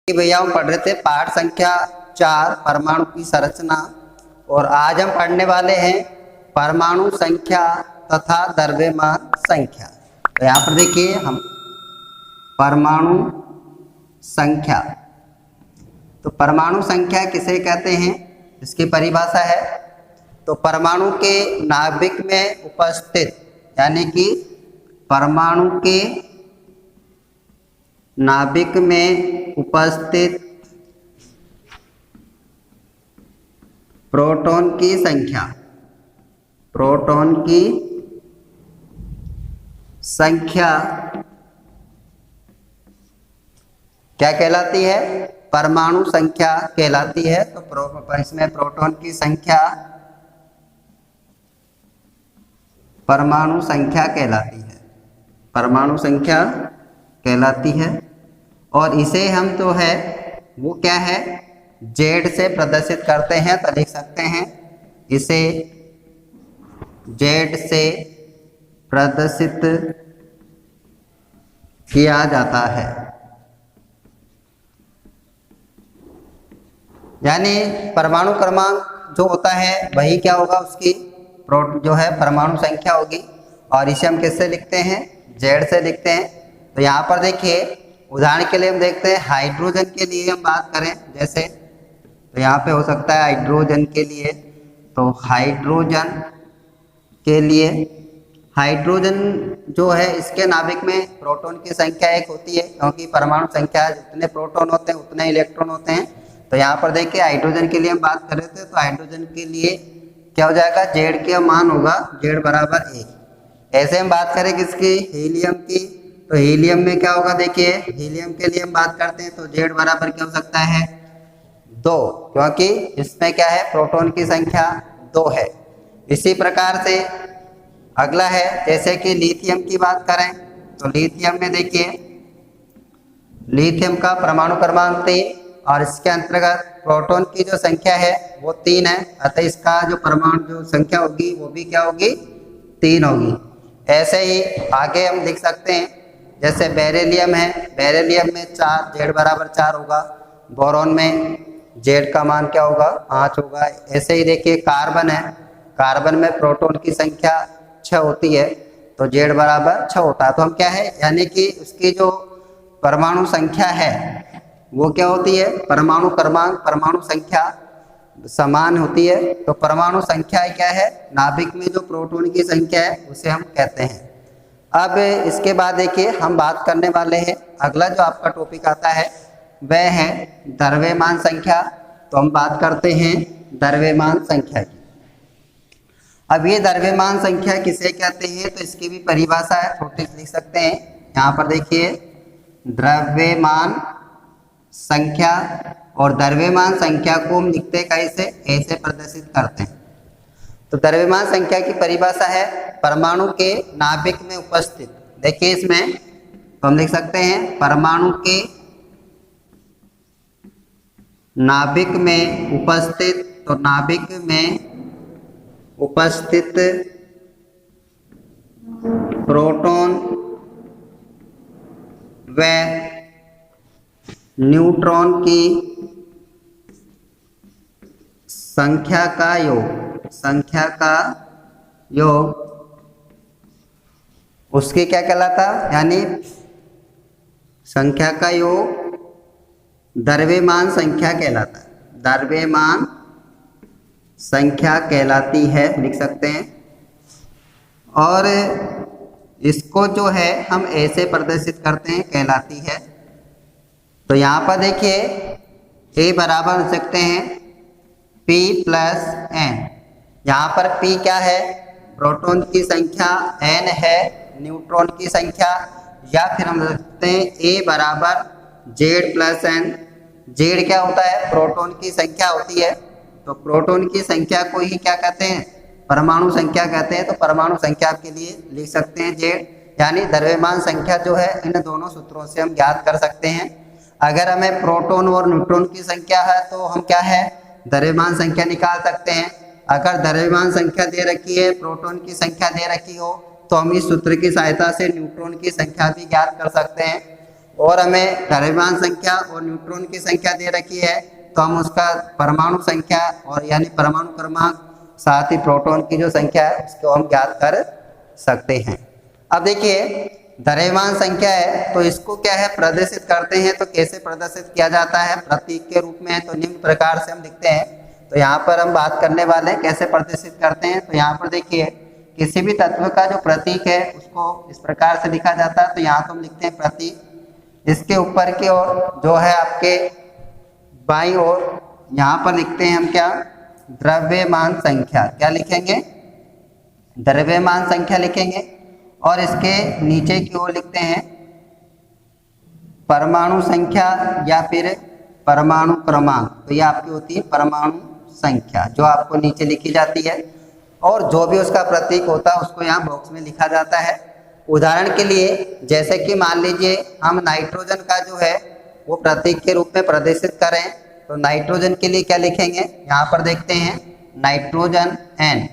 भैया हम पढ़ रहे थे पाठ संख्या 4 परमाणु की संरचना। और आज हम पढ़ने वाले हैं परमाणु संख्या तथा द्रव्यमान संख्या। तो यहाँ पर देखिए हम परमाणु संख्या, तो परमाणु संख्या किसे कहते हैं, इसकी परिभाषा है तो परमाणु के नाभिक में उपस्थित, यानी कि परमाणु के नाभिक में उपस्थित प्रोटॉन की संख्या, प्रोटॉन की संख्या क्या कहलाती है, परमाणु संख्या कहलाती है। तो इसमें प्रोटॉन की संख्या परमाणु संख्या कहलाती है, परमाणु संख्या कहलाती है। और इसे हम तो है वो क्या है, जेड से प्रदर्शित करते हैं। तो लिख सकते हैं इसे जेड से प्रदर्शित किया जाता है, यानी परमाणु क्रमांक जो होता है वही क्या होगा, उसकी जो है परमाणु संख्या होगी। और इसे हम किससे लिखते हैं, जेड से लिखते हैं। तो यहाँ पर देखिए उदाहरण के लिए हम देखते हैं हाइड्रोजन के लिए हम बात करें जैसे, तो यहाँ पे हो सकता है हाइड्रोजन के लिए, तो हाइड्रोजन के लिए हाइड्रोजन जो है इसके नाभिक में प्रोटॉन की संख्या 1 होती है, क्योंकि परमाणु संख्या जितने प्रोटॉन होते हैं उतने इलेक्ट्रॉन होते हैं। तो यहाँ पर देखिए हाइड्रोजन के लिए हम बात कर रहे थे, तो हाइड्रोजन के लिए क्या हो जाएगा, जेड का मान होगा जेड बराबर 1। ऐसे हम बात करें किसकी, हीलियम की, तो हीलियम में क्या होगा, देखिए हीलियम के लिए हम बात करते हैं तो जेड बराबर क्या हो सकता है 2, क्योंकि इसमें क्या है प्रोटॉन की संख्या 2 है। इसी प्रकार से अगला है जैसे कि लिथियम की बात करें, तो लिथियम में देखिए लिथियम का परमाणु क्रमांक 3 और इसके अंतर्गत प्रोटॉन की जो संख्या है वो 3 है, अतः इसका जो परमाणु जो संख्या होगी वो भी क्या होगी 3 होगी। ऐसे ही आगे हम लिख सकते हैं जैसे बेरिलियम है, बेरिलियम में 4 जेड बराबर 4 होगा, बोरॉन में जेड का मान क्या होगा 5 होगा। ऐसे ही देखिए कार्बन है, कार्बन में प्रोटॉन की संख्या 6 होती है, तो जेड बराबर 6 होता है। तो हम क्या है, यानी कि उसकी जो परमाणु संख्या है वो क्या होती है, परमाणु क्रमांक परमाणु संख्या समान होती है। तो परमाणु संख्या क्या है, नाभिक में जो प्रोटॉन की संख्या है उसे हम कहते हैं। अब इसके बाद देखिए हम बात करने वाले हैं, अगला जो आपका टॉपिक आता है वह है द्रव्यमान संख्या। तो हम बात करते हैं द्रव्यमान संख्या की। अब ये द्रव्यमान संख्या किसे कहते हैं, तो इसकी भी परिभाषा है, छोटी लिख सकते हैं। यहाँ पर देखिए द्रव्यमान संख्या, और द्रव्यमान संख्या को हम लिखते कैसे, ऐसे प्रदर्शित करते हैं। तो द्रव्यमान संख्या की परिभाषा है परमाणु के नाभिक में उपस्थित, देखिए इसमें तो हम लिख सकते हैं परमाणु के नाभिक में उपस्थित, तो नाभिक में उपस्थित प्रोटॉन व न्यूट्रॉन की संख्या का योग, संख्या का योग उसके क्या कहलाता, यानी संख्या का योग द्रव्यमान संख्या कहलाता है, द्रव्यमान संख्या कहलाती है, लिख सकते हैं। और इसको जो है हम ऐसे प्रदर्शित करते हैं, कहलाती है। तो यहाँ पर देखिए ए बराबर लिख सकते हैं P प्लस N। यहाँ पर P क्या है, प्रोटॉन की संख्या, N है न्यूट्रॉन की संख्या, या फिर हम लिखते हैं A बराबर जेड प्लस N। जेड क्या होता है, प्रोटॉन की संख्या होती है, तो प्रोटॉन की संख्या को ही क्या कहते हैं, परमाणु संख्या कहते हैं। तो परमाणु संख्या के लिए लिख सकते हैं जेड, यानी द्रव्यमान संख्या जो है इन दोनों सूत्रों से हम ज्ञात कर सकते हैं। अगर हमें प्रोटॉन और न्यूट्रॉन की संख्या है तो हम क्या है, द्रव्यमान संख्या निकाल सकते हैं। अगर द्रव्यमान संख्या दे रखी है, प्रोटॉन की संख्या दे रखी हो, तो हम इस सूत्र की सहायता से न्यूट्रॉन की संख्या भी ज्ञात कर सकते हैं। और हमें द्रव्यमान संख्या और न्यूट्रॉन की संख्या दे रखी है, तो हम उसका परमाणु संख्या और यानी परमाणु क्रमांक साथ ही प्रोटॉन की जो संख्या है उसको हम ज्ञात कर सकते हैं। अब देखिए द्रव्यमान संख्या है तो इसको क्या है प्रदर्शित करते हैं, तो कैसे प्रदर्शित किया जाता है प्रतीक के रूप में, तो निम्न प्रकार से हम लिखते हैं। तो यहाँ पर हम बात करने वाले हैं कैसे प्रदर्शित करते हैं। तो यहाँ पर देखिए किसी भी तत्व का जो प्रतीक है उसको इस प्रकार से लिखा जाता है। तो यहाँ तो हम लिखते हैं प्रतीक, इसके ऊपर की ओर जो है आपके बाईं ओर यहाँ पर लिखते हैं हम क्या द्रव्यमान संख्या, क्या लिखेंगे द्रव्यमान संख्या लिखेंगे, और इसके नीचे की ओर लिखते हैं परमाणु संख्या या फिर परमाणु क्रमांक। तो ये आपकी होती है परमाणु संख्या जो आपको नीचे लिखी जाती है, और जो भी उसका प्रतीक होता है उसको यहाँ बॉक्स में लिखा जाता है। उदाहरण के लिए जैसे कि मान लीजिए हम नाइट्रोजन का जो है वो प्रतीक के रूप में प्रदर्शित करें, तो नाइट्रोजन के लिए क्या लिखेंगे, यहाँ पर देखते हैं नाइट्रोजन N।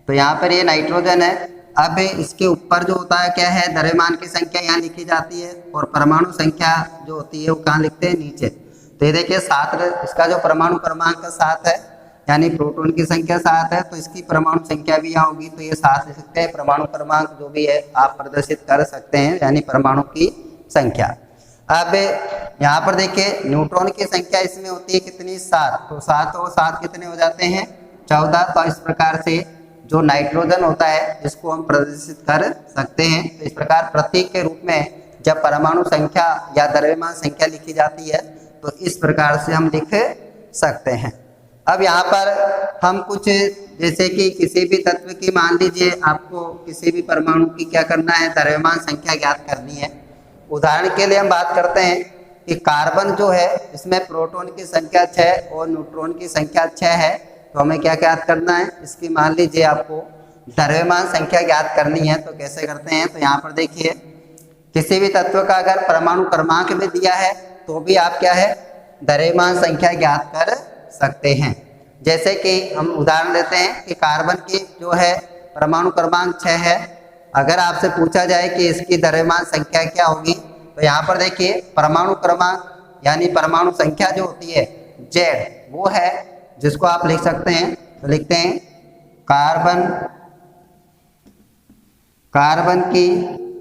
तो यहाँ पर ये नाइट्रोजन है। अब इसके ऊपर जो होता है क्या है द्रव्यमान की संख्या यहाँ लिखी जाती है, और परमाणु संख्या जो होती है वो कहाँ लिखते हैं नीचे। तो ये देखिए 7, इसका जो परमाणु क्रमांक 7 है यानी प्रोटॉन की संख्या 7 है, तो इसकी परमाणु संख्या भी यहाँ होगी। तो ये 7 लिख सकते हैं, परमाणु क्रमांक जो भी है आप प्रदर्शित कर सकते हैं यानी परमाणु की संख्या। अब यहाँ पर देखिए न्यूट्रॉन की संख्या इसमें होती है कितनी 7, तो 7 और 7 कितने हो जाते हैं 14। तो इस प्रकार से जो नाइट्रोजन होता है इसको हम प्रदर्शित कर सकते हैं। तो इस प्रकार प्रतीक के रूप में जब परमाणु संख्या या द्रव्यमान संख्या लिखी जाती है तो इस प्रकार से हम लिख सकते हैं। अब यहाँ पर हम कुछ जैसे कि किसी भी तत्व की मान लीजिए आपको किसी भी परमाणु की क्या करना है द्रव्यमान संख्या ज्ञात करनी है। उदाहरण के लिए हम बात करते हैं कि कार्बन जो है इसमें प्रोटॉन की संख्या 6 और न्यूट्रॉन की संख्या 6 है, तो हमें क्या ज्ञात करना है इसकी मान लीजिए आपको द्रव्यमान संख्या ज्ञात करनी है। तो कैसे करते हैं, तो यहाँ पर देखिए किसी भी तत्व का अगर परमाणु क्रमांक में दिया है तो भी आप क्या है द्रव्यमान संख्या ज्ञात कर सकते हैं। जैसे कि हम उदाहरण लेते हैं कि कार्बन की जो है परमाणु क्रमांक 6 है, अगर आपसे पूछा जाए कि इसकी द्रव्यमान संख्या क्या होगी, तो यहाँ पर देखिए परमाणु क्रमांक यानी परमाणु संख्या जो होती है Z वो है जिसको आप लिख सकते हैं। तो लिखते हैं कार्बन की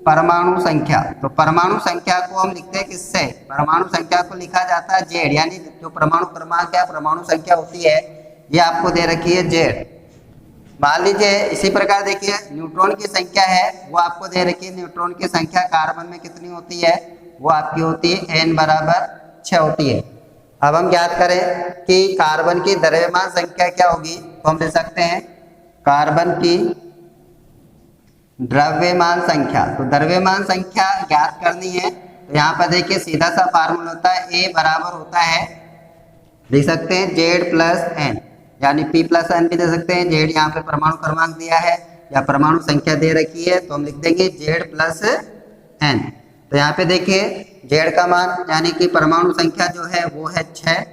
परमाणु संख्या। तो परमाणु संख्या को हम लिखते हैं किससे, परमाणु संख्या को लिखा जाता है Z, यानी जो परमाणु क्रमांक या परमाणु संख्या होती है ये आपको दे रखी है Z। मान लीजिए इसी प्रकार देखिए न्यूट्रॉन की संख्या है वो आपको दे रखी है, न्यूट्रॉन की संख्या कार्बन में कितनी होती है वो आपकी होती है N बराबर 6 होती है। अब हम ज्ञात करें कि कार्बन की द्रव्यमान संख्या क्या होगी, तो हम लिख सकते हैं कार्बन की द्रव्यमान संख्या। तो द्रव्यमान संख्या ज्ञात करनी है तो यहाँ पर देखिए सीधा सा फार्मूला होता है A बराबर होता है, लिख सकते हैं Z प्लस N, यानी P प्लस N भी दे सकते हैं। Z यहाँ पे परमाणु क्रमांक दिया है या परमाणु संख्या दे रखी है तो हम लिख देंगे Z प्लस N। तो यहाँ पे देखिए Z का मान यानी कि परमाणु संख्या जो है वो है 6,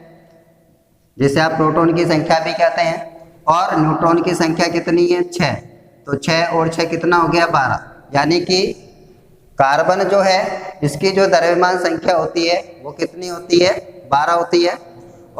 जिसे आप प्रोटॉन की संख्या भी कहते हैं, और न्यूट्रॉन की संख्या कितनी है 6। तो 6 और 6 कितना हो गया 12, यानी कि कार्बन जो है इसकी जो द्रव्यमान संख्या होती है वो कितनी होती है 12 होती है।